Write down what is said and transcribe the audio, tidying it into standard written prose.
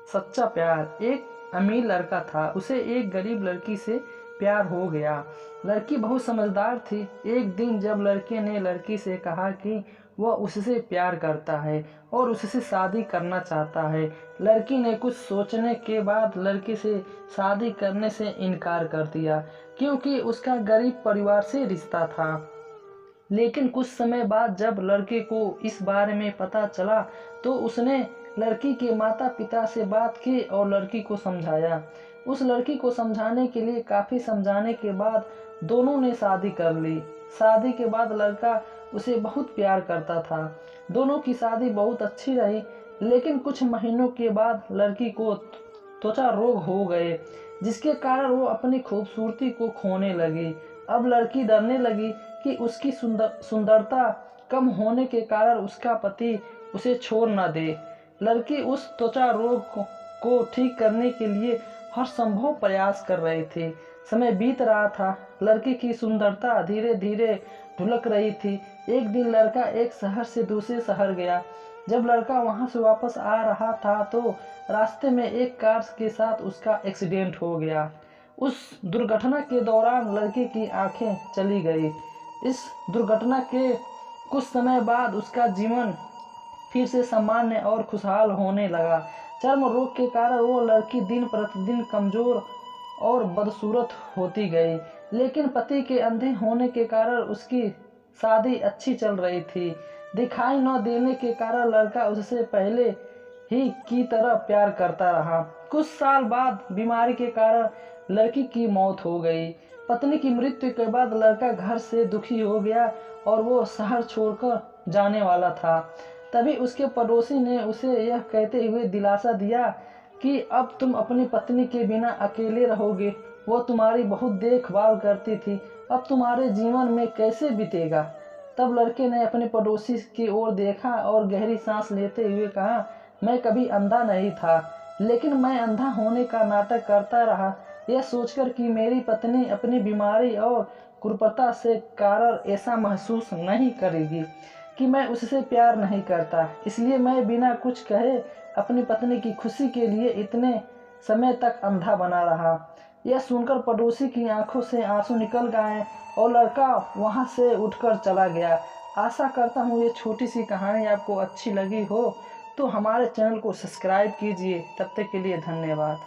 सच्चा प्यार। एक अमीर लड़का था, उसे एक गरीब लड़की से प्यार हो गया। लड़की बहुत समझदार थी। एक दिन जब लड़के ने लड़की से कहा कि वह उससे प्यार करता है और उससे शादी करना चाहता है, लड़की ने कुछ सोचने के बाद लड़के से शादी करने से इनकार कर दिया, क्योंकि उसका गरीब परिवार से रिश्ता था। लेकिन कुछ समय बाद जब लड़के को इस बारे में पता चला तो उसने लड़की के माता पिता से बात की और लड़की को समझाया। उस लड़की को समझाने के लिए काफ़ी समझाने के बाद दोनों ने शादी कर ली। शादी के बाद लड़का उसे बहुत प्यार करता था। दोनों की शादी बहुत अच्छी रही, लेकिन कुछ महीनों के बाद लड़की को त्वचा रोग हो गए, जिसके कारण वो अपनी खूबसूरती को खोने लगी। अब लड़की डरने लगी कि उसकी सुंदरता कम होने के कारण उसका पति उसे छोड़ न दे। लड़की उस त्वचा रोग को ठीक करने के लिए हर संभव प्रयास कर रहे थे। समय बीत रहा था, लड़की की सुंदरता धीरे धीरे ढुलक रही थी। एक दिन लड़का एक शहर से दूसरे शहर गया। जब लड़का वहां से वापस आ रहा था तो रास्ते में एक कार के साथ उसका एक्सीडेंट हो गया। उस दुर्घटना के दौरान लड़के की आंखें चली गई। इस दुर्घटना के कुछ समय बाद उसका जीवन फिर से सामान्य और खुशहाल होने लगा। चर्म रोग के कारण वो लड़की दिन प्रतिदिन कमजोर और बदसूरत होती गई, लेकिन पति के अंधे होने के कारण उसकी शादी अच्छी चल रही थी। दिखाई न देने के कारण लड़का उससे पहले ही की तरह प्यार करता रहा। कुछ साल बाद बीमारी के कारण लड़की की मौत हो गई। पत्नी की मृत्यु के बाद लड़का घर से दुखी हो गया और वो शहर छोड़कर जाने वाला था। तभी उसके पड़ोसी ने उसे यह कहते हुए दिलासा दिया कि अब तुम अपनी पत्नी के बिना अकेले रहोगे। वो तुम्हारी बहुत देखभाल करती थी, अब तुम्हारे जीवन में कैसे बीतेगा। तब लड़के ने अपने पड़ोसी की ओर देखा और गहरी सांस लेते हुए कहा, मैं कभी अंधा नहीं था, लेकिन मैं अंधा होने का नाटक करता रहा, यह सोचकर कि मेरी पत्नी अपनी बीमारी और कुरूपता से कारण ऐसा महसूस नहीं करेगी कि मैं उससे प्यार नहीं करता, इसलिए मैं बिना कुछ कहे अपनी पत्नी की खुशी के लिए इतने समय तक अंधा बना रहा। यह सुनकर पड़ोसी की आंखों से आंसू निकल गए और लड़का वहां से उठकर चला गया। आशा करता हूँ ये छोटी सी कहानी आपको अच्छी लगी हो, तो हमारे चैनल को सब्सक्राइब कीजिए। तब तक के लिए धन्यवाद।